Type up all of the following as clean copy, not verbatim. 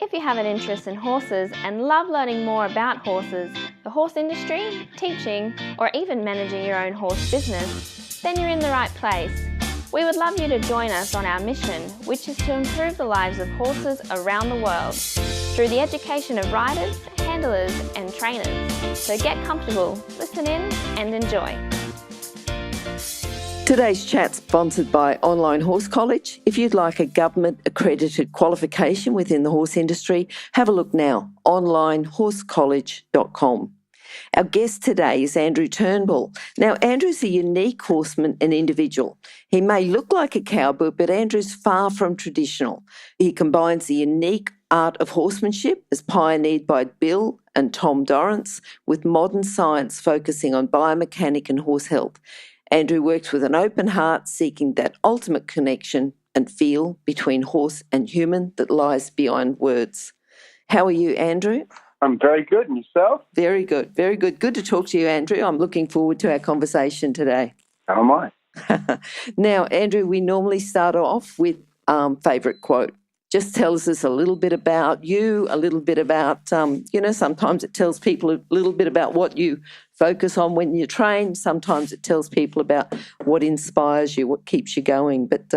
If you have an interest in horses and love learning more about horses, the horse industry, teaching, or even managing your own horse business, then you're in the right place. We would love you to join us on our mission, which is to improve the lives of horses around the world through the education of riders, handlers, and trainers. So get comfortable, listen in, and enjoy. Today's chat's sponsored by Online Horse College. If you'd like a government-accredited qualification within the horse industry, have a look now, onlinehorsecollege.com. Our guest today is Andrew Turnbull. Now, Andrew's a unique horseman and individual. He may look like a cowboy, but Andrew's far from traditional. He combines the unique art of horsemanship as pioneered by Bill and Tom Dorrance with modern science focusing on biomechanic and horse health. Andrew works with an open heart, seeking that ultimate connection and feel between horse and human that lies beyond words. How are you, Andrew? I'm very good. And yourself? Very good, very good. Good to talk to you, Andrew. I'm looking forward to our conversation today. How am I? Now, Andrew, we normally start off with favourite quote. Just tells us a little bit about you, a little bit about, sometimes it tells people a little bit about what you focus on when you train. Sometimes it tells people about what inspires you, what keeps you going. But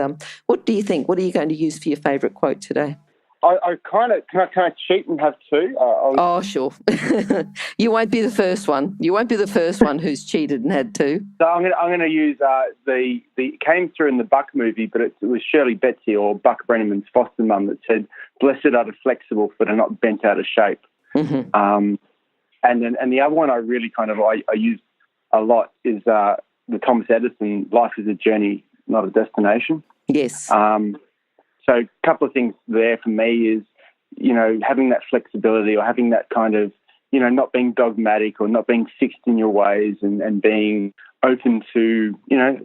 what do you think? What are you going to use for your favourite quote today? I kind of can I cheat and have two? Oh, sure. You won't be the first one. You won't be the first one who's cheated and had two. So I'm going to use the it came through in the Buck movie, but it was Shirley Betsy or Buck Brenneman's foster mum that said, "Blessed are the flexible, for they're not bent out of shape." Mm-hmm. And the other one I really I use a lot is the Thomas Edison, "Life is a journey, not a destination." Yes. So a couple of things there for me is, having that flexibility or having that kind of, not being dogmatic or not being fixed in your ways and being open to,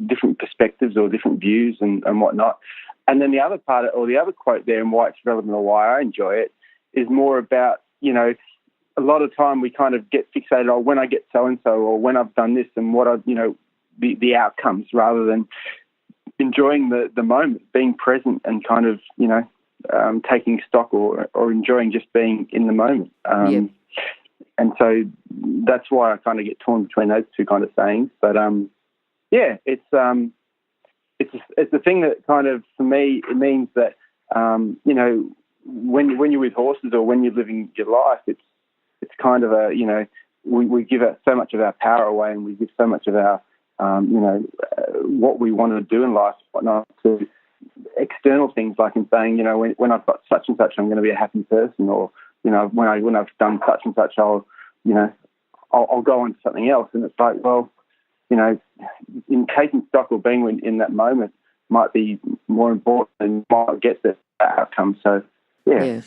different perspectives or different views and whatnot. And then the other part or the other quote there and why it's relevant or why I enjoy it is more about, a lot of time we kind of get fixated on when I get so-and-so or when I've done this and what I've, the outcomes rather than enjoying the moment, being present and kind of, taking stock or enjoying just being in the moment. Yep. And so that's why I kind of get torn between those two kind of sayings. But, it's the thing that kind of, for me, it means that, when you're with horses or when you're living your life, it's kind of we give so much of our power away and we give so much of our, what we want to do in life, whatnot, to external things like in saying, when I've got such and such, I'm going to be a happy person, or when I've done such and such, I'll go on to something else. And it's like, well, in taking stock or being in that moment might be more important and might get the outcome. So, yeah.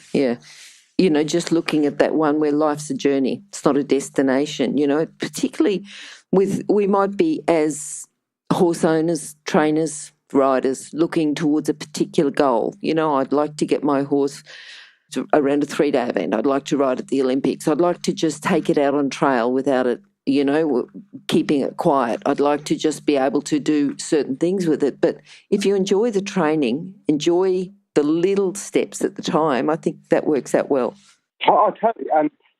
Just looking at that one where life's a journey, it's not a destination, particularly we might be as horse owners, trainers, riders looking towards a particular goal. I'd like to get my horse around a 3-day event. I'd like to ride at the Olympics. I'd like to just take it out on trail without it, keeping it quiet. I'd like to just be able to do certain things with it. But if you enjoy the training, enjoy the little steps at the time, I think that works out well. Oh, totally.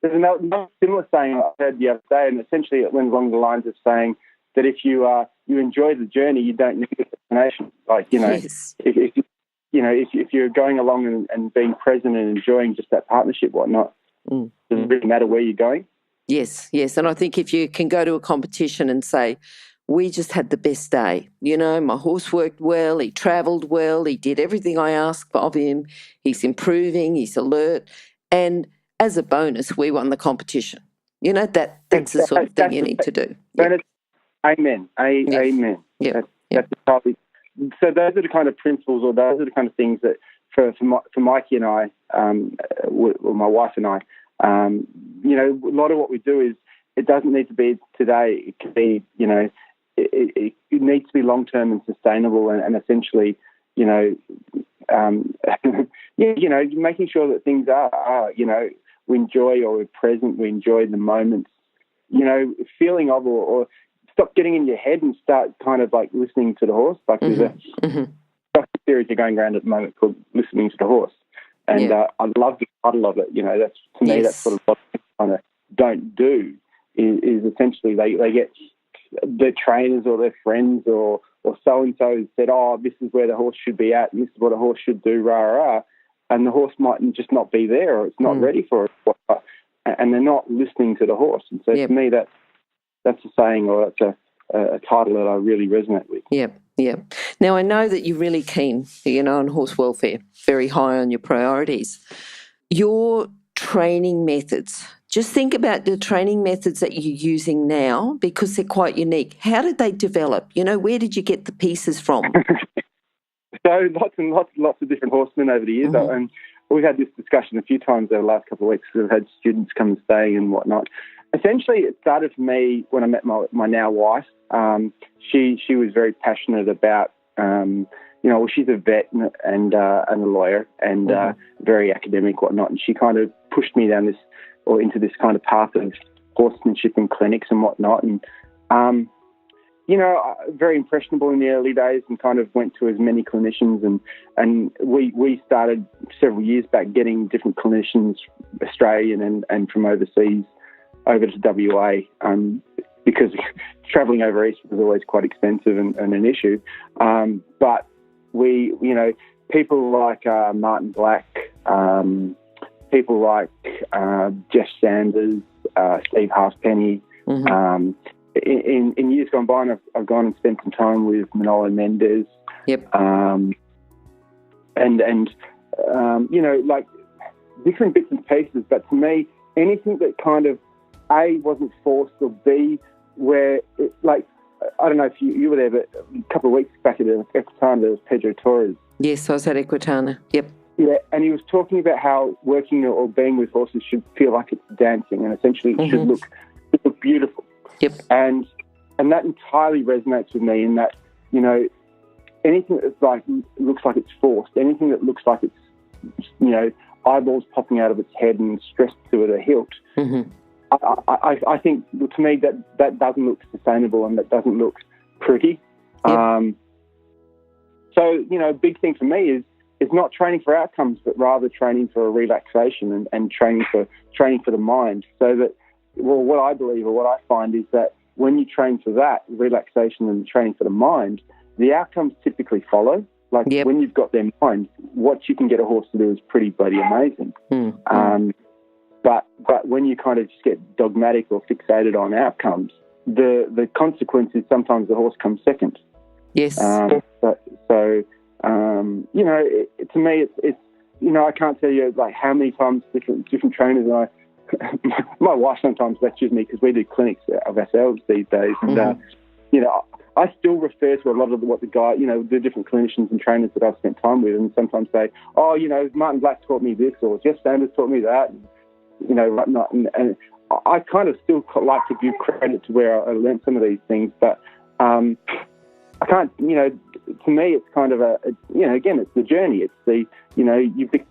There's another similar saying I heard the other day, and essentially it went along the lines of saying that if you enjoy the journey, you don't need a destination. Like, yes. if you're going along and being present and enjoying just that partnership, whatnot, doesn't really matter where you're going. Yes. And I think if you can go to a competition and say, we just had the best day. My horse worked well, he travelled well, he did everything I asked of him, he's improving, he's alert, and as a bonus, we won the competition. That's the sort of thing you need to do. Yep. Amen. Amen. Yeah. That's probably. So those are the kind of principles, or those are the kind of things that for Mikey and I, or my wife and I, a lot of what we do is it doesn't need to be today. It can be, it needs to be long term and sustainable, and essentially, making sure that things are, we enjoy or we're present, we enjoy the moments, feeling of or stop getting in your head and start kind of like listening to the horse. Like there's a series going around at the moment called Listening to the Horse. And I love the title of it. You know, that's to me, that's what a lot of people kind of don't do. Is essentially they get their trainers or their friends or so and so said, oh, this is where the horse should be at, and this is what a horse should do, rah rah, and the horse might just not be there, or it's not ready for it, and they're not listening to the horse. And so to me, that's a saying, or that's a title that I really resonate with. Yeah. Now, I know that you're really keen, on horse welfare, very high on your priorities. Your training methods, just think about the training methods that you're using now, because they're quite unique. How did they develop? Where did you get the pieces from? So lots of different horsemen over the years. And we've had this discussion a few times over the last couple of weeks. We've had students come and stay and whatnot. Essentially, it started for me when I met my now wife. She was very passionate about, she's a vet and a lawyer and very academic, whatnot. And she kind of pushed me down into this kind of path of horsemanship and clinics and whatnot. And, very impressionable in the early days, and kind of went to as many clinicians. And we started several years back getting different clinicians, Australian and from overseas, over to WA, because travelling over east was always quite expensive and an issue. But we, people like Martin Black, people like Jeff Sanders, Steve Halfpenny. In years gone by, I've gone and spent some time with Manolo Mendez. Like different bits and pieces. But to me, anything that kind of A, wasn't forced, or B, where I don't know if you were there, but a couple of weeks back at Equitana, there was Pedro Torres. Yes, I was at Equitana. Yep. Yeah, and he was talking about how working or being with horses should feel like it's dancing, and essentially it should look beautiful. Yep. And that entirely resonates with me in that, anything that looks like it's forced, anything that looks like it's, eyeballs popping out of its head and stressed to it a hilt, I think, to me, that doesn't look sustainable and that doesn't look pretty. Yep. So, a big thing for me is not training for outcomes, but rather training for a relaxation and training for the mind. So that, what I believe or what I find is that when you train for that, relaxation and training for the mind, the outcomes typically follow. When you've got their mind, what you can get a horse to do is pretty bloody amazing. But when you kind of just get dogmatic or fixated on outcomes, the consequence is sometimes the horse comes second. Yes. To me, it's I can't tell you how many times different trainers and my wife sometimes lectures me because we do clinics of ourselves these days, and I still refer to a lot of what the guy, the different clinicians and trainers that I've spent time with, and sometimes say, oh, Martin Black taught me this, or Jeff Sanders taught me that, whatnot. And I kind of still like to give credit to where I learned some of these things, but I can't, to me, it's kind of again, it's the journey. It's the, you pick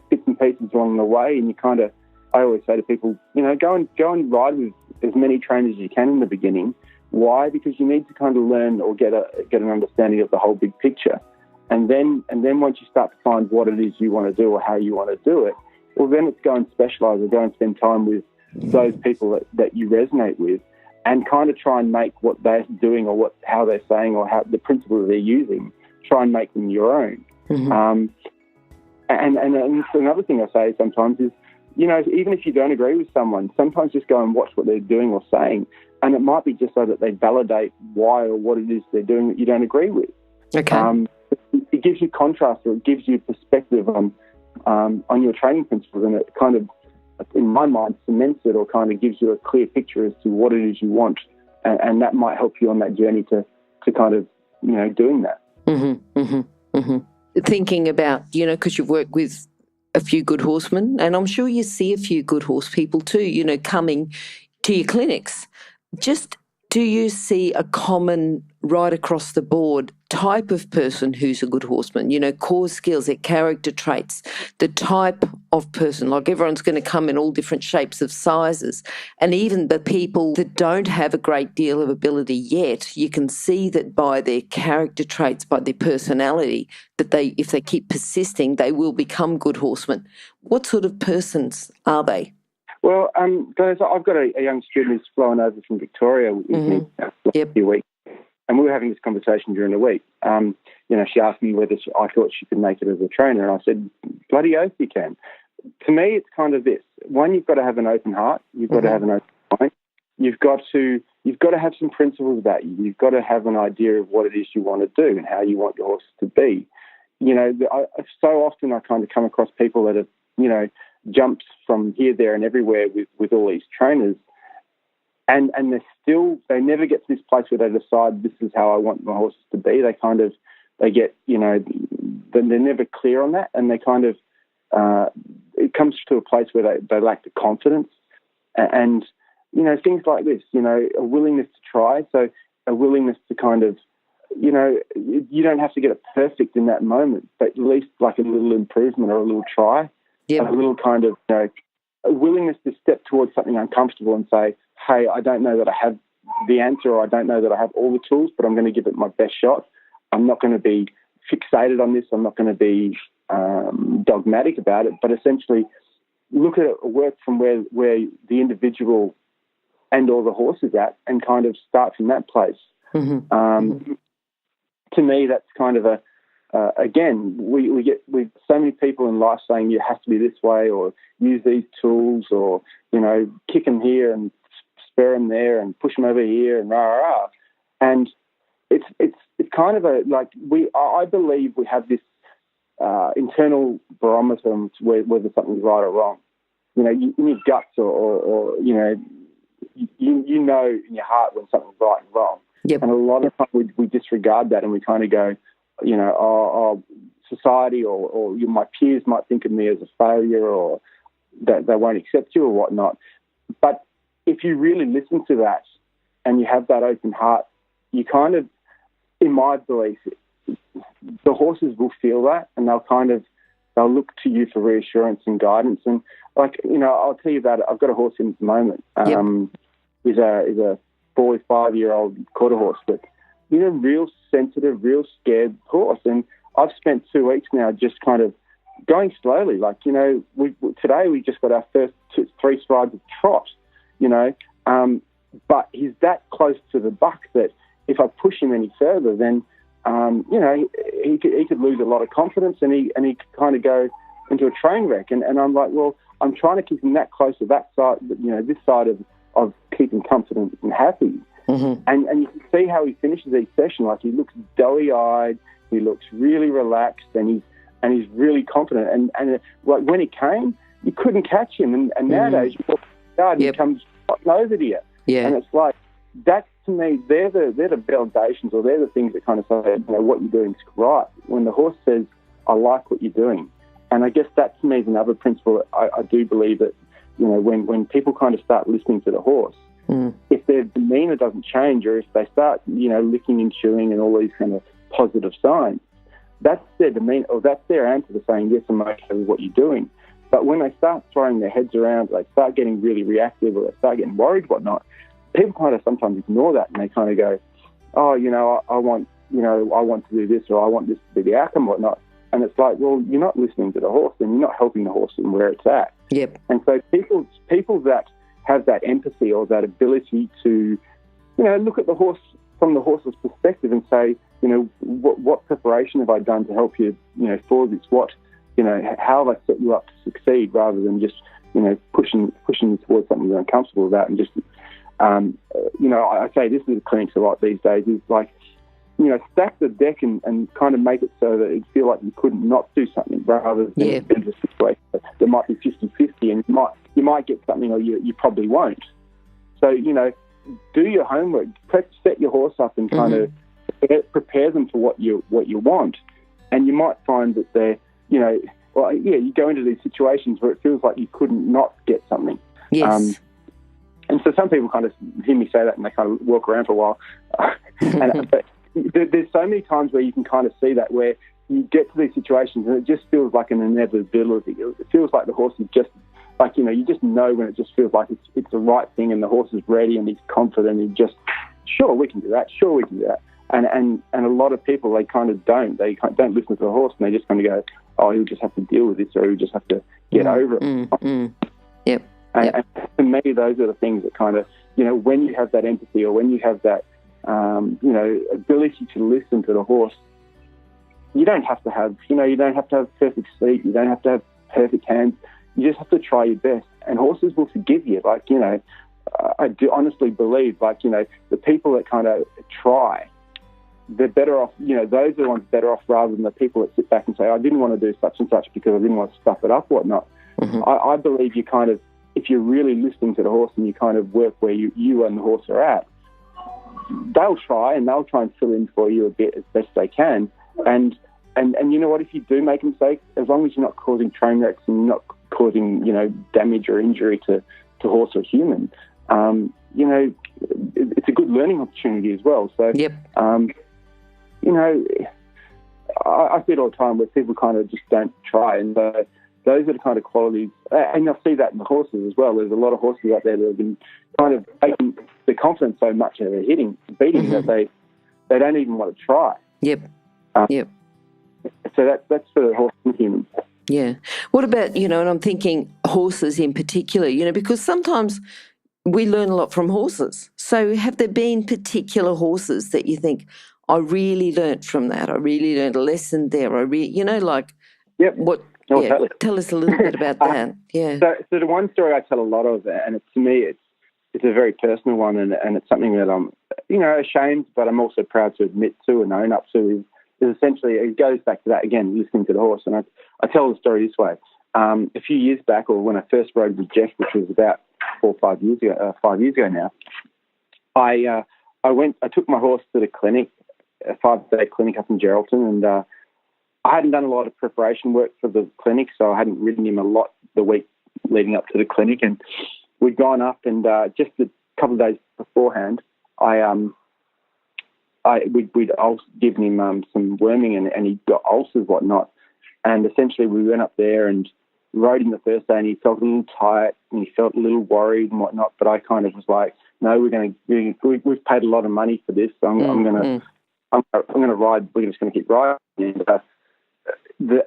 bits and pieces along the way, and you kind of, I always say to people, go and ride with as many trainers as you can in the beginning. Why? Because you need to kind of learn or get an understanding of the whole big picture, and then once you start to find what it is you want to do or how you want to do it, well, then it's go and specialise or go and spend time with those people that you resonate with, and kind of try and make what they're doing or how they're saying or how the principles they're using, try and make them your own. And another thing I say sometimes is, even if you don't agree with someone, sometimes just go and watch what they're doing or saying. And it might be just so that they validate why or what it is they're doing that you don't agree with. Okay. It gives you contrast, or it gives you perspective on your training principles, and it kind of, in my mind, cements it or kind of gives you a clear picture as to what it is you want. And that might help you on that journey to kind of, doing that. Thinking about, because you've worked with a few good horsemen, and I'm sure you see a few good horse people too, coming to your clinics. Just, do you see a common, right across the board, type of person who's a good horseman? Core skills, their character traits, the type of person. Like everyone's going to come in all different shapes of sizes. And even the people that don't have a great deal of ability yet, you can see that by their character traits, by their personality, that if they keep persisting, they will become good horsemen. What sort of persons are they? Well, guys, I've got a young student who's flown over from Victoria with me last few weeks, and we were having this conversation during the week. She asked me whether I thought she could make it as a trainer, and I said, bloody oath you can. To me, it's kind of this. One, you've got to have an open heart. You've got to have an open mind. You've got to have some principles about you. You've got to have an idea of what it is you want to do and how you want your horse to be. So often I kind of come across people that have, jumped from here, there, and everywhere with all these trainers, and they never get to this place where they decide this is how I want my horses to be. They get, they're never clear on that, and they kind of it comes to a place where they lack the confidence, and things like this, a willingness to try, so a willingness to kind of, you don't have to get it perfect in that moment, but at least like a little improvement or a little try. A little kind of, a willingness to step towards something uncomfortable and say, hey, I don't know that I have the answer, or I don't know that I have all the tools, but I'm going to give it my best shot. I'm not going to be fixated on this. I'm not going to be dogmatic about it, but essentially look at it, work from where the individual and or the horse is at, and kind of start from that place. To me, that's kind of again, we get so many people in life saying you have to be this way, or use these tools, or kick them here and spur them there and push them over here and rah rah rah. And it's kind of I believe we have this internal barometer whether something's right or wrong. In your guts or you know in your heart when something's right and wrong. And a lot of times we disregard that, and we kind of go, society or my peers might think of me as a failure, or that they won't accept you or whatnot. But if you really listen to that and you have that open heart, you kind of, in my belief, the horses will feel that, and they'll look to you for reassurance and guidance. And I'll tell you about it. I've got a horse in at the moment. He's a 4-5-year-old quarter horse, but real sensitive, real scared horse. And I've spent 2 weeks now just kind of going slowly. Today we just got our first 3 strides of trot, but he's that close to the buck that if I push him any further, then, he could lose a lot of confidence, and he could kind of go into a train wreck. And I'm like, well, I'm trying to keep him that close to that side, this side of keeping confident and happy. And you can see how he finishes each session. Like, he looks doughy-eyed, he looks really relaxed, and he's really confident. And when he came, you couldn't catch him. And nowadays, you walk the yard and he comes over to you. And it's like, that to me, they're the validations, or they're the things that kind of say, what you're doing is right. When the horse says, I like what you're doing. And I guess that to me is another principle that I do believe that, when people kind of start listening to the horse, if their demeanour doesn't change, or if they start, licking and chewing and all these kind of positive signs, that's their demeanour, or that's their answer to saying, yes, I'm okay with what you're doing. But when they start throwing their heads around, they start getting really reactive, or they start getting worried, whatnot, people kind of sometimes ignore that, and they kind of go, oh, I want to do this, or I want this to be the outcome, whatnot. And it's like, well, you're not listening to the horse, and you're not helping the horse in where it's at. And so people that have that empathy, or that ability to, look at the horse from the horse's perspective and say, what preparation have I done to help you, for this? How have I set you up to succeed, rather than just, pushing you towards something you're uncomfortable about. And just, I say this with the clinics a lot these days, is like, stack the deck and kind of make it so that it feel like you couldn't not do something, rather than a situation that might be 50-50, and you might get something, or you probably won't. So, do your homework, set your horse up, and kind of prepare them for what you want. And you might find that they're, you go into these situations where it feels like you couldn't not get something. And so some people kind of hear me say that, and they kind of walk around for a while. But there's so many times where you can kind of see that, where you get to these situations and it just feels like an inevitability. It feels like the horse is just like, you just know when it just feels like it's the right thing and the horse is ready and he's confident and just, sure, we can do that. Sure, we can do that. And a lot of people, they kind of don't. They don't listen to the horse and they just kind of go, oh, he'll just have to deal with this or he'll just have to get over it. Yep. And to me, those are the things that kind of, when you have that empathy or when you have that, ability to listen to the horse, you don't have to have, you don't have to have perfect sleep. You don't have to have perfect hands. You just have to try your best. And horses will forgive you. Like, I do honestly believe, like, the people that kind of try, they're better off, those are the ones better off rather than the people that sit back and say, I didn't want to do such and such because I didn't want to stuff it up, whatnot. I believe you kind of, if you're really listening to the horse and you kind of work where you and the horse are at, they'll try and fill in for you a bit as best they can. And you know what, if you do make a mistake, as long as you're not causing train wrecks and you're not causing, damage or injury to horse or human, it's a good learning opportunity as well. So, I see it all the time where people kind of just don't try. And those are the kind of qualities, and I see that in the horses as well. There's a lot of horses out there that have been kind of taking the confidence so much that they're beating that they don't even want to try. So that's for the horse and humans. Yeah. What about, and I'm thinking horses in particular, because sometimes we learn a lot from horses. So have there been particular horses that you think, I really learnt from that, I really learned a lesson there, what? Totally. Tell us a little bit about that. So the one story I tell a lot of, and to me it's a very personal one, and it's something that I'm, ashamed, but I'm also proud to admit to and own up to, is essentially, it goes back to that, again, listening to the horse. And I tell the story this way. A few years back, or when I first rode with Jeff, which was about 5 years ago now, I took my horse to the clinic, a 5-day clinic up in Geraldton, and I hadn't done a lot of preparation work for the clinic, so I hadn't ridden him a lot the week leading up to the clinic. And we'd gone up, and just a couple of days beforehand, we'd given him some worming, and he got ulcers, whatnot. And essentially, we went up there and rode him the first day, and he felt a little tight, and he felt a little worried and whatnot. But I kind of was like, no, we've paid a lot of money for this, so I'm going to ride. We're just going to keep riding. And,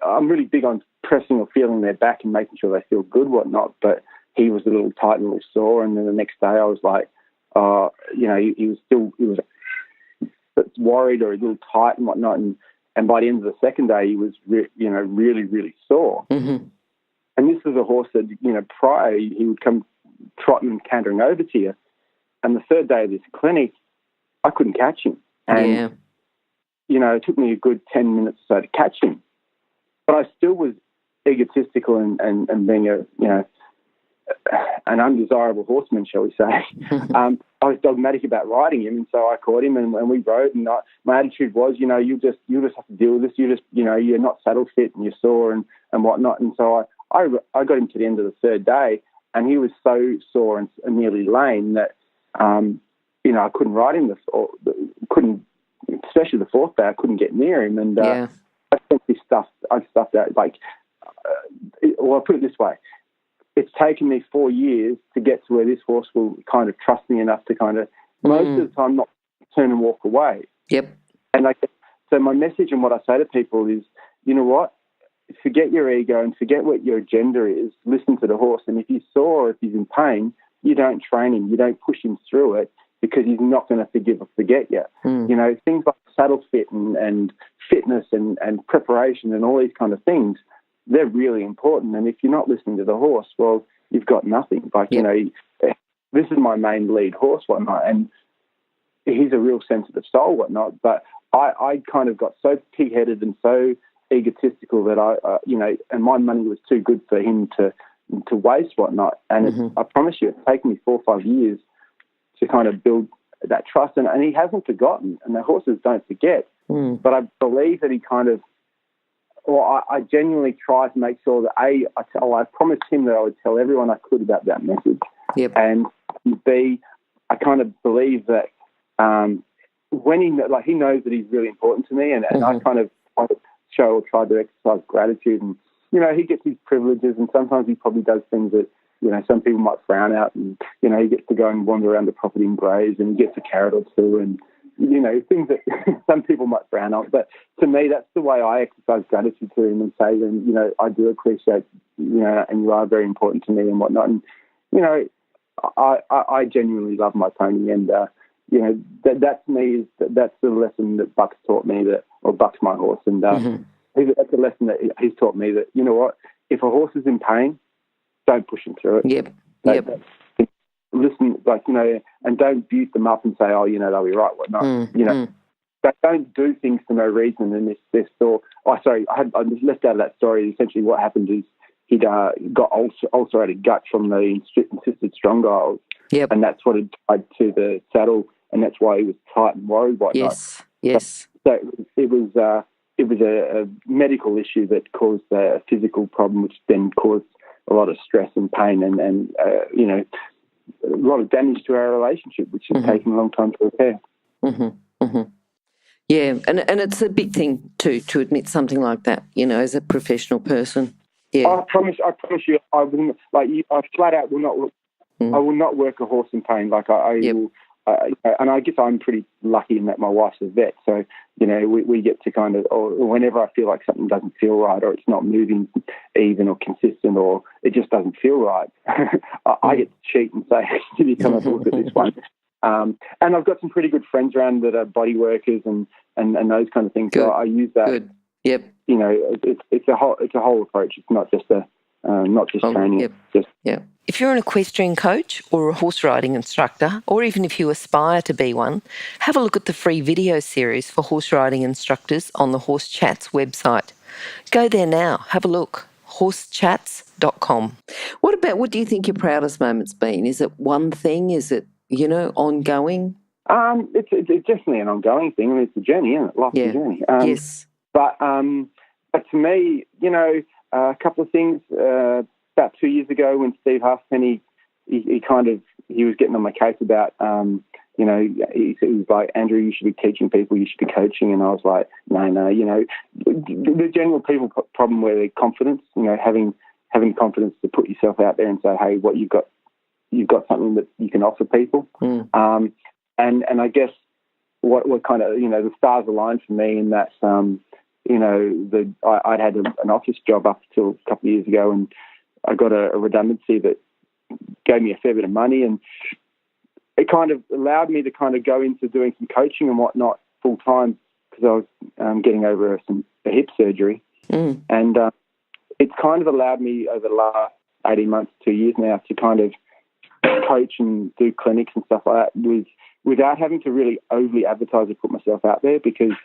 I'm really big on pressing or feeling their back and making sure they feel good, whatnot. But he was a little tight and a little sore. And then the next day I was like, he was worried or a little tight and whatnot. And by the end of the second day, he was, really, really sore. And this was a horse that, prior, he would come trotting and cantering over to you. And the third day of this clinic, I couldn't catch him. And, it took me a good 10 minutes or so to catch him. But I still was egotistical and being an undesirable horseman, shall we say. I was dogmatic about riding him, and so I caught him and we rode. And my attitude was, you'll just have to deal with this. You're not saddle fit and you're sore and whatnot. And so I got him to the end of the third day, and he was so sore and nearly lame that I couldn't ride him. Especially the fourth day, I couldn't get near him. And I simply stuffed out. I'll put it this way. It's taken me 4 years to get to where this horse will kind of trust me enough to kind of, most of the time, not turn and walk away. And so my message and what I say to people is, you know what? Forget your ego and forget what your agenda is. Listen to the horse. And if he's sore or if he's in pain, you don't train him. You don't push him through it, because he's not going to forgive or forget you. Things like saddle fit and fitness and preparation and all these kind of things, they're really important. And if you're not listening to the horse, well, you've got nothing. This is my main lead horse, whatnot, and he's a real sensitive soul, whatnot. But I kind of got so pig-headed and so egotistical that and my money was too good for him to waste, whatnot. And I promise you, it's taken me 4 or 5 years to kind of build that trust. And he hasn't forgotten, and the horses don't forget. But I believe that he kind of, I genuinely try to make sure that I promised him that I would tell everyone I could about that message. And B, I kind of believe that when he knows that he's really important to me, and I kind of show or try to exercise gratitude. And, he gets his privileges, and sometimes he probably does things that, some people might frown at. And, he gets to go and wander around the property and graze, and he gets a carrot or two, and, things that some people might frown on. But to me, that's the way I exercise gratitude to him and say to him, I do appreciate, and you are very important to me and whatnot. And, I genuinely love my pony, and, that to me that's the lesson that Buck's taught me, or Buck's my horse. And that's a lesson that he's taught me, that, what, if a horse is in pain, don't push him through it. Yep. Listen, and don't beat them up and say, oh, they'll be right, whatnot. Don't do things for no reason. And this thought, I just left out of that story. Essentially what happened is he'd got ulcerated gut from the insisted strong guiles. Yep. And that's what had tied to the saddle, and that's why he was tight and worried, whatnot. Yes. So it was a medical issue that caused a physical problem, which then caused a lot of stress and pain, and a lot of damage to our relationship, which has taken a long time to repair. Yeah, and it's a big thing to admit something like that, as a professional person. Yeah. I promise you, I wouldn't, I flat out will not. I will not work a horse in pain. Will. And I guess I'm pretty lucky in that my wife's a vet, so we get to kind of, or whenever I feel like something doesn't feel right, or it's not moving even or consistent, or it just doesn't feel right, I get to cheat and say, "Can you come and look at this one?" And I've got some pretty good friends around that are body workers and those kind of things. Good. So I use that. Good. Yep. It's a whole approach. It's not just training. Yep. If you're an equestrian coach or a horse riding instructor, or even if you aspire to be one, have a look at the free video series for horse riding instructors on the Horse Chats website. Go there now. Have a look. horsechats.com. What do you think your proudest moment's been? Is it one thing? Is it, ongoing? It's definitely an ongoing thing. I mean, it's a journey, isn't it? Life's a journey. Yes. But to me, a couple of things. About 2 years ago, when Steve Halfpenny, he was getting on my case about, he was like, Andrew, you should be teaching people, you should be coaching, and I was like, no, the general people problem where their confidence, having confidence to put yourself out there and say, hey, what you've got something that you can offer people, and I guess what kind of the stars aligned for me in that I'd had an office job up until a couple of years ago, and I got a redundancy that gave me a fair bit of money, and it kind of allowed me to kind of go into doing some coaching and whatnot full time, because I was getting over a hip surgery, and it's kind of allowed me over the last 18 months, 2 years now, to kind of coach and do clinics and stuff like that without having to really overly advertise or put myself out there, because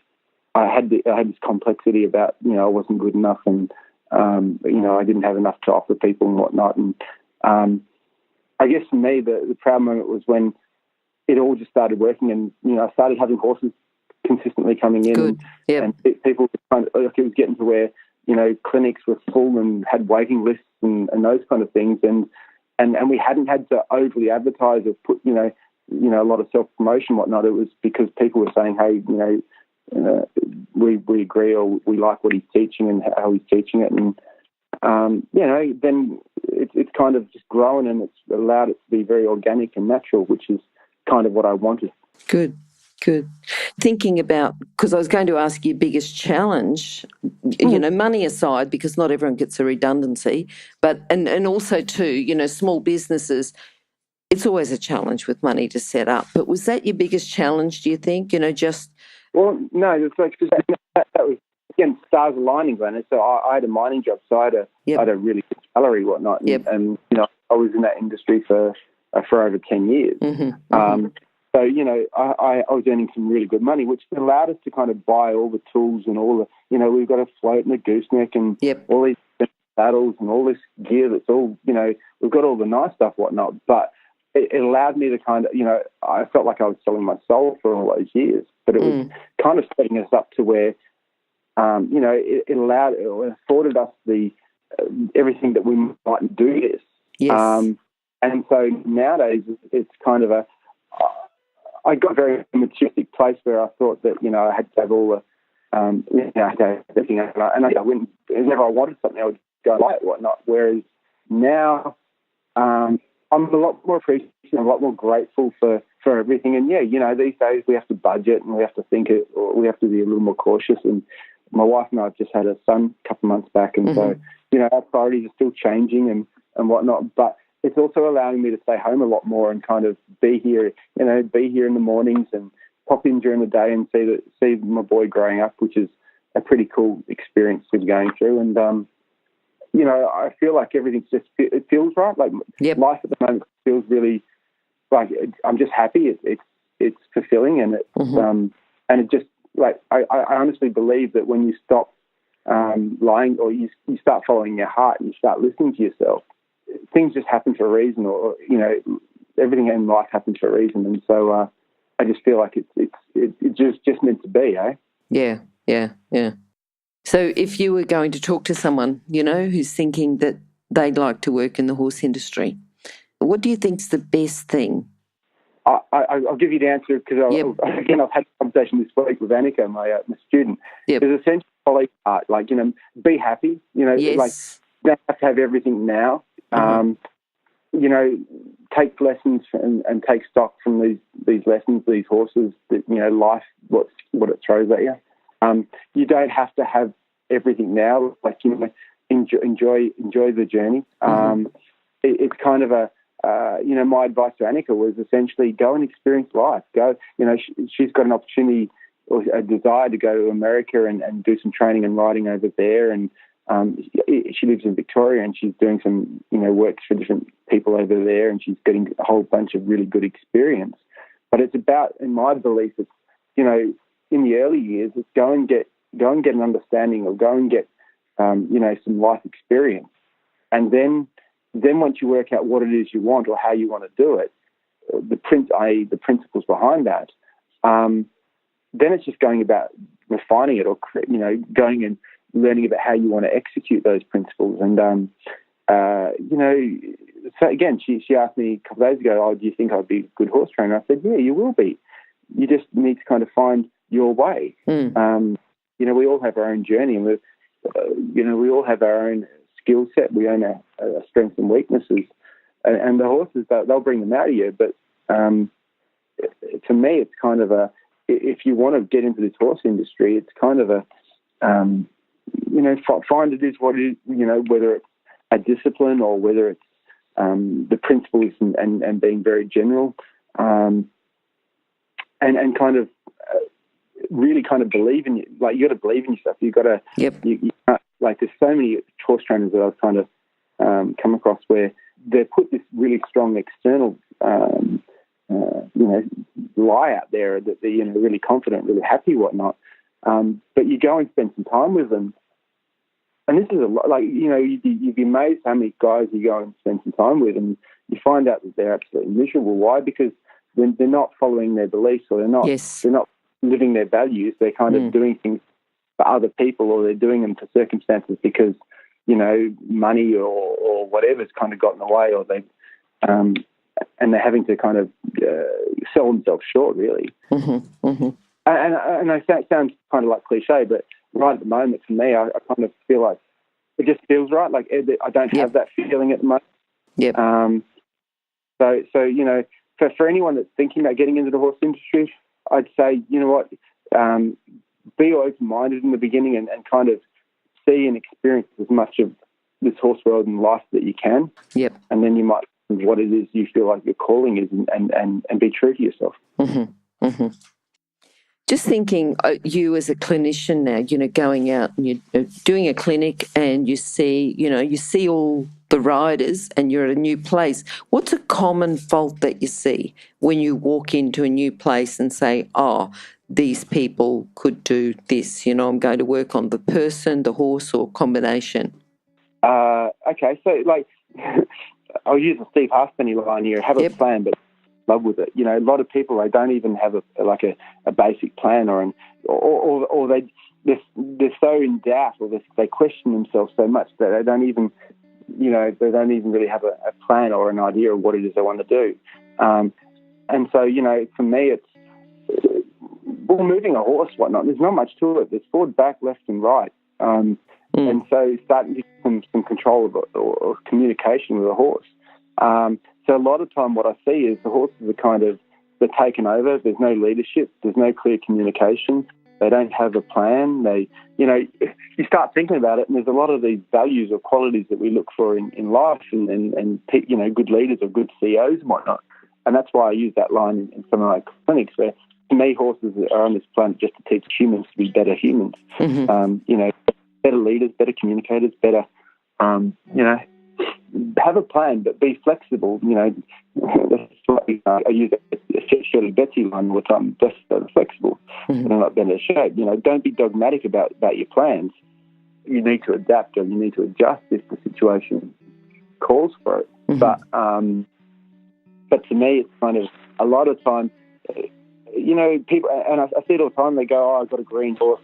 I had this complexity about, I wasn't good enough, and, I didn't have enough to offer people and whatnot. And I guess for me, the proud moment was when it all just started working, and, I started having horses consistently coming in. Good. Yep. And people kind of, it was getting to where, clinics were full and had waiting lists and those kind of things. And we hadn't had to overly advertise or put, a lot of self-promotion and whatnot. It was because people were saying, hey, we agree, or we like what he's teaching and how he's teaching it. And, then it's kind of just grown, and it's allowed it to be very organic and natural, which is kind of what I wanted. Good. Thinking about, because I was going to ask you biggest challenge, money aside, because not everyone gets a redundancy, but and also too, small businesses, it's always a challenge with money to set up. But was that your biggest challenge, do you think? Well, no, it's like, that was, again, stars aligning, Glenys. So I had a mining job, so I had a really good salary, whatnot, and I was in that industry for over 10 years. So, I was earning some really good money, which allowed us to kind of buy all the tools and all the, we've got a float and a gooseneck and all these saddles and all this gear that's all, we've got all the nice stuff, whatnot. But it allowed me to kind of, I felt like I was selling my soul for all those years. But it was kind of setting us up to where, it afforded us everything that we might do this. Yes. And so nowadays it's kind of I got a very materialistic place where I thought that, I had to have all everything. And I wouldn't, whenever I wanted something, I would go buy it, whatnot. Whereas now, I'm a lot more appreciative, a lot more grateful for everything. And these days we have to budget and we have to think it, or we have to be a little more cautious. And my wife and I have just had a son a couple of months back, and so our priorities are still changing and whatnot. But it's also allowing me to stay home a lot more and kind of be here in the mornings and pop in during the day and see my boy growing up, which is a pretty cool experience to be going through. And I feel like everything's it feels right. Like life at the moment feels really like I'm just happy. It's fulfilling, and and it just like I honestly believe that when you stop lying, or you start following your heart and you start listening to yourself, things just happen for a reason, or everything in life happens for a reason. And so I just feel like it's just meant to be, eh? Yeah. So if you were going to talk to someone, who's thinking that they'd like to work in the horse industry, what do you think's the best thing? I'll give you the answer, because again, I've had a conversation this week with Annika, my student. There's essentially follow your heart, like be happy. Like you don't have to have everything now. Take lessons and take stock from these lessons, these horses. That life, what it throws at you. You don't have to have everything now. Like enjoy the journey. It's kind of a my advice to Annika was essentially go and experience life. Go, she's got an opportunity or a desire to go to America and do some training and riding over there. And she lives in Victoria, and she's doing some, works for different people over there, and she's getting a whole bunch of really good experience. But it's about, in my belief, it's, in the early years, it's go and get an understanding, or go and get, some life experience. And then once you work out what it is you want or how you want to do it, the principles behind that, then it's just going about refining it, or, going and learning about how you want to execute those principles. And, so again, she asked me a couple of days ago, do you think I'd be a good horse trainer? I said, yeah, you will be. You just need to kind of find your way. We all have our own journey, and we all have our own skill set. We own our strengths and weaknesses, and the horses, they'll bring them out of you. But to me, it's kind of if you want to get into this horse industry, it's kind of find it is what it is, whether it's a discipline or whether it's the principles and being very general, and kind of really kind of believe in you. Like, you got to believe in yourself. You got to. You can't, like, there's so many horse trainers that I've kind of come across where they put this really strong external, lie out there that they're really confident, really happy, whatnot. But you go and spend some time with them, and this is a lot. Like, you'd be amazed how many guys you go and spend some time with, and you find out that they're absolutely miserable. Why? Because they're not following their beliefs, or they're not living their values. They're kind of doing things for other people, or they're doing them for circumstances because money or whatever's kind of got in the way, or they and they're having to kind of sell themselves short, really. And I sounds kind of like cliche, but right at the moment, for me, I kind of feel like it just feels right. Like I don't have that feeling at the moment. So for anyone that's thinking about getting into the horse industry, I'd say, be open-minded in the beginning and kind of see and experience as much of this horse world and life that you can. And then you might find what it is you feel like your calling is, and be true to yourself. Just thinking, you as a clinician now, going out and you're doing a clinic, and you see all the riders, and you're at a new place. What's a common fault that you see when you walk into a new place and say, these people could do this, I'm going to work on the person, the horse, or combination? Okay, so like I'll use a Steve Halfpenny line here, have a plan, but love with it. A lot of people, they don't even have a basic plan, or they're so in doubt, or they question themselves so much that they don't even really have a plan or an idea of what it is they want to do. And so, for me, it's moving a horse, whatnot, there's not much to it. There's forward, back, left and right. And so starting to get some control of it or communication with a horse. So a lot of time what I see is the horses are they're taken over. There's no leadership. There's no clear communication. They don't have a plan. You start thinking about it, and there's a lot of these values or qualities that we look for in life and good leaders or good CEOs and whatnot. And that's why I use that line in some of my clinics where, to me, horses are on this planet just to teach humans to be better humans. Better leaders, better communicators, better, have a plan, but be flexible. I use a Shirley Betsy line all the time, just flexible, and not better shape. Don't be dogmatic about your plans. You need to adapt or you need to adjust if the situation calls for it. But to me, it's kind of a lot of time, people, and I see it all the time, they go, I've got a green horse,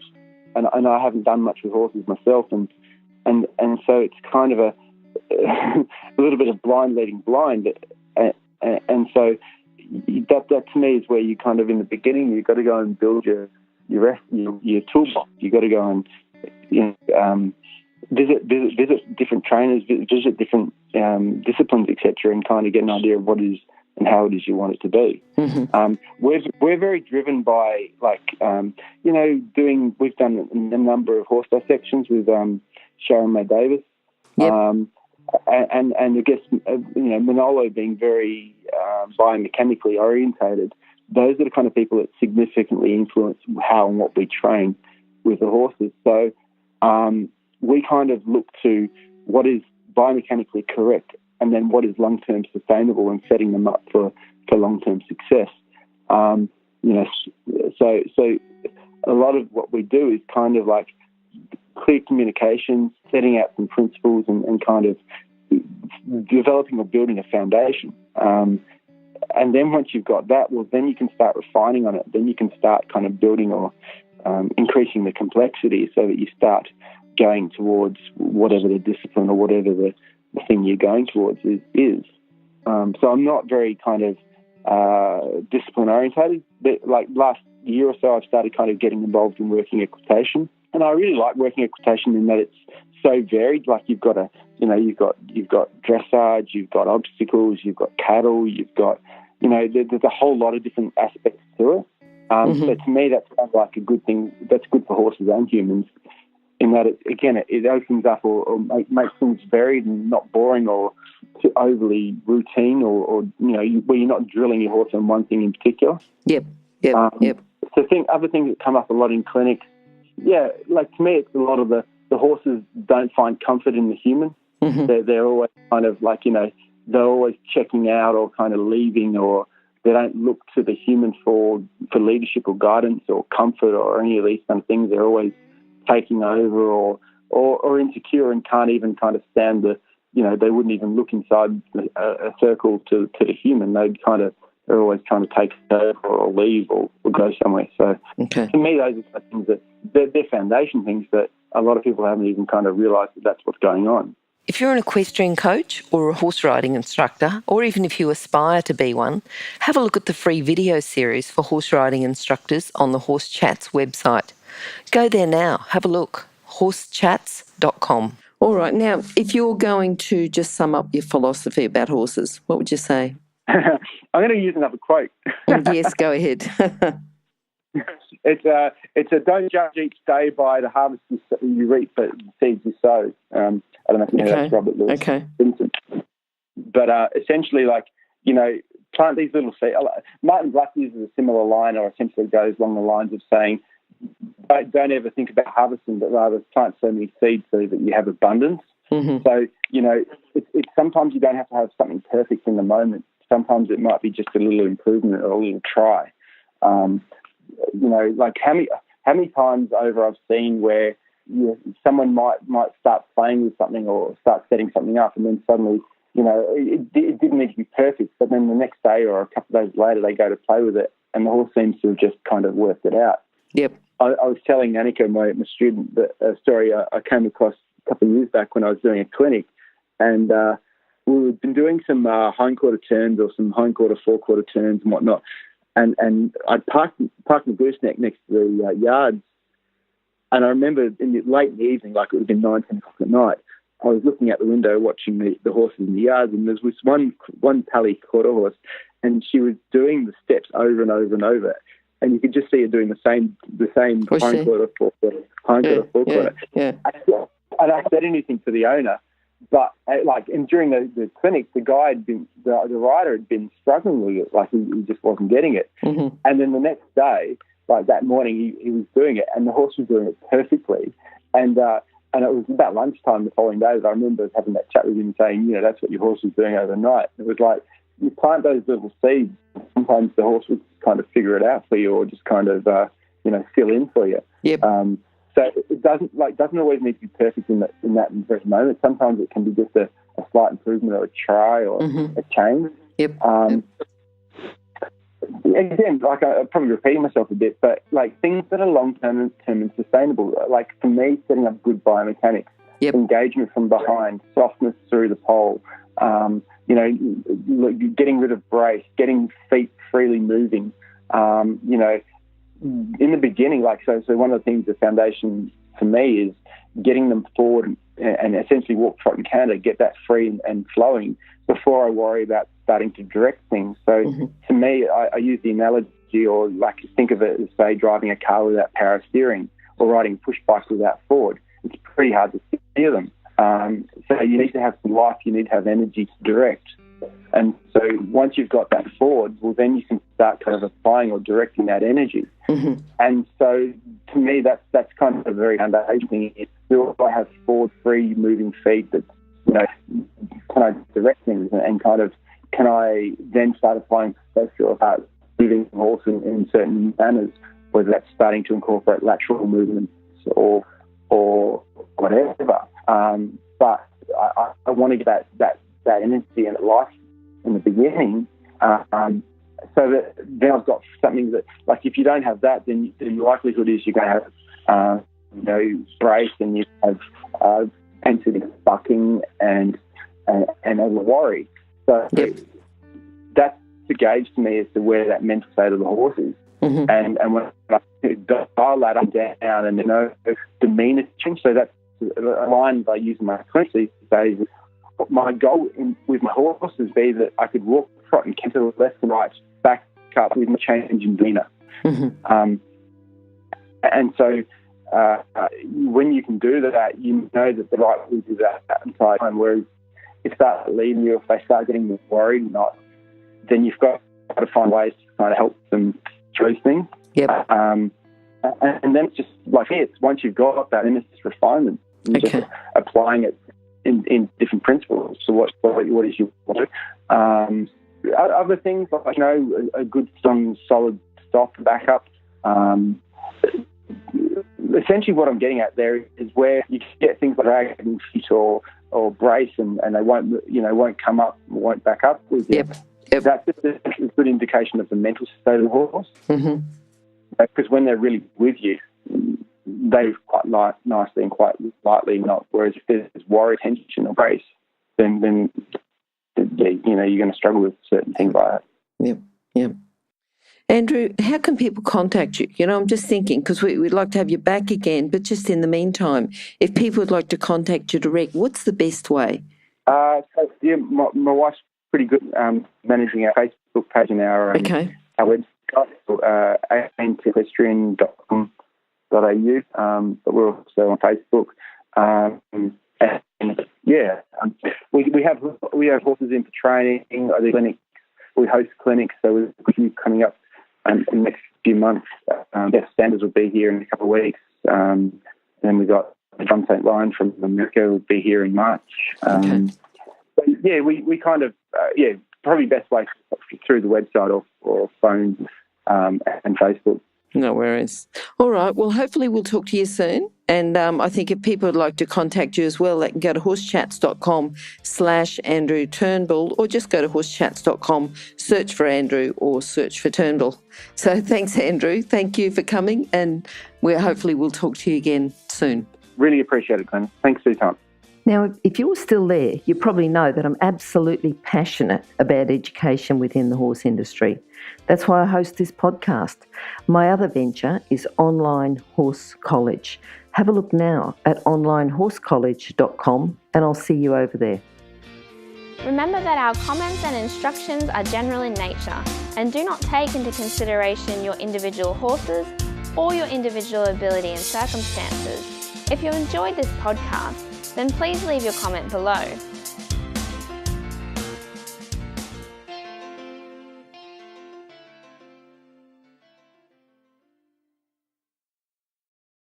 and I haven't done much with horses myself, and so it's kind of a little bit of blind leading blind, and so that to me is where you kind of, in the beginning, you've got to go and build your toolbox. You've got to go and visit different trainers, visit different disciplines, etc., and kind of get an idea of what it is and how it is you want it to be. We're very driven by we've done a number of horse dissections with Sharon May Davis. Yep. And I guess, Manolo being very biomechanically orientated, those are the kind of people that significantly influence how and what we train with the horses. So we kind of look to what is biomechanically correct and then what is long-term sustainable and setting them up for long-term success. So a lot of what we do is kind of like clear communications, setting out some principles and kind of developing or building a foundation. And then once you've got that, well, then you can start refining on it. Then you can start kind of building or increasing the complexity so that you start going towards whatever the discipline or whatever the thing you're going towards is. So I'm not very kind of discipline orientated. But like last year or so, I've started kind of getting involved in working equitation. And I really like working equitation in that it's so varied. Like you've got you've got dressage, you've got obstacles, you've got cattle, you've got, there's a whole lot of different aspects to it. So to me, that's kind of like a good thing. That's good for horses and humans in that it opens up or makes things varied and not boring or too overly routine or where you're not drilling your horse on one thing in particular. Yep. So other things that come up a lot in clinics. Yeah, like to me, it's a lot of the horses don't find comfort in the human. They're always kind of like, they're always checking out or kind of leaving, or they don't look to the human for leadership or guidance or comfort or any of these kind of things. They're always taking over or insecure and can't even kind of stand they wouldn't even look inside a circle to the human. They're always trying to take over or leave or go somewhere. So to me, those are things that they're foundation things that a lot of people haven't even kind of realised that that's what's going on. If you're an equestrian coach or a horse riding instructor, or even if you aspire to be one, have a look at the free video series for horse riding instructors on the Horse Chats website. Go there now, have a look, horsechats.com. All right, now, if you're going to just sum up your philosophy about horses, what would you say? I'm going to use another quote. Yes, go ahead. It's a don't judge each day by the harvest you reap, but the seeds you sow. I don't know if you know that's Robert Louis Vincent. But essentially, plant these little seeds. Martin Black uses a similar line, or essentially goes along the lines of saying, don't ever think about harvesting, but rather plant so many seeds so that you have abundance. So, it's sometimes you don't have to have something perfect in the moment. Sometimes it might be just a little improvement or a little try. Like how many times over I've seen where someone might start playing with something or start setting something up, and then suddenly, it didn't need to be perfect, but then the next day or a couple of days later they go to play with it, and the horse seems to have just kind of worked it out. Yep. I was telling Annika, my student, a story I came across a couple of years back when I was doing a clinic, and we've been doing some hindquarter turns or some hindquarter, forequarter turns and whatnot. and I'd parked the gooseneck next to the yards. And I remember late in the evening, like it would have been 9, 10 o'clock at night, I was looking out the window watching the horses in the yards, and there was one Pally quarter horse, and she was doing the steps over and over and over. And you could just see her doing the same hind quarter, forequarter, hind quarter, forequarter. Yeah. And I said anything to the owner, but and during the clinic, the rider had been struggling with it, like he just wasn't getting it. Mm-hmm. And then the next day, like that morning, he was doing it, and the horse was doing it perfectly. And it was about lunchtime the following day that I remember having that chat with him, saying, that's what your horse was doing overnight. It was like, you plant those little seeds. Sometimes the horse will kind of figure it out for you, or just kind of fill in for you. Yep. So it doesn't always need to be perfect in that very moment. Sometimes it can be just a slight improvement or a try or a change. Yep. Again, like I'm probably repeating myself a bit, but like things that are long-term and sustainable. Like for me, setting up good biomechanics, engagement from behind, softness through the pole. Getting rid of brace, getting feet freely moving. In the beginning, so one of the things, the foundation for me is getting them forward and essentially walk, trot and canter, get that free and flowing before I worry about starting to direct things. So to me, I use the analogy, or like think of it as, say, driving a car without power steering or riding a push bike without forward. It's pretty hard to steer them. So you need to have some life, you need to have energy to direct. And so once you've got that forward, well, then you can start kind of applying or directing that energy. Mm-hmm. And so to me, that's kind of a very foundation thing. Do I have forward, free, moving feet that, can I direct things and kind of, can I then start applying pressure about moving the horse in certain manners, whether that's starting to incorporate lateral movements or whatever. But I want to get that energy and life in the beginning, so that then I've got something that, like, if you don't have that, then the likelihood is you're going to have brace, and you have intensity bucking and a worry. So that's the gauge to me as to where that mental state of the horse is. Mm-hmm. And when I dial that up down and demeanour change, so that's a line I use in my clinics these days. My goal with my horses be that I could walk, trot and canter left and right, back up with no change in demeanour. Mm-hmm. And so when you can do that, you know that the right will do that entire time. Whereas if they start leaving you, if they start getting worried or not, then you've got to find ways to kind of help them through things. Yep. And then it's just like once you've got that, then it's just refinement. Just applying it in different principles. So what is you want to do? Other things like a good, strong, solid stock backup. Essentially, what I'm getting at there is where you get things like dragging feet or brace, and they won't come up, won't back up with you. Yep. That's just a good indication of the mental state of the horse. Mm-hmm. Because when they're really with you, they move quite nicely and quite lightly. Whereas if there's worry, tension, or brace, then you're going to struggle with certain things like that. Yep. Andrew, how can people contact you? I'm just thinking, because we'd like to have you back again, but just in the meantime, if people would like to contact you direct, what's the best way? My wife's pretty good managing our Facebook page and our website, antipedestrian.com.au, but we're also on Facebook. We have horses in for training. I do clinics. We host clinics, so we've got a few coming up in the next few months. Jeff Sanders will be here in a couple of weeks. Then we got John St. Lyon from America will be here in March. We kind of probably best way through the website or phone and Facebook. No worries. All right. Well, hopefully we'll talk to you soon. And I think if people would like to contact you as well, they can go to horsechats.com/Andrew Turnbull, or just go to horsechats.com, search for Andrew or search for Turnbull. So thanks, Andrew. Thank you for coming, and hopefully we'll talk to you again soon. Really appreciate it, Glenn. Thanks for your time. Now, if you're still there, you probably know that I'm absolutely passionate about education within the horse industry. That's why I host this podcast. My other venture is Online Horse College. Have a look now at onlinehorsecollege.com and I'll see you over there. Remember that our comments and instructions are general in nature and do not take into consideration your individual horses or your individual ability and circumstances. If you enjoyed this podcast, then please leave your comment below.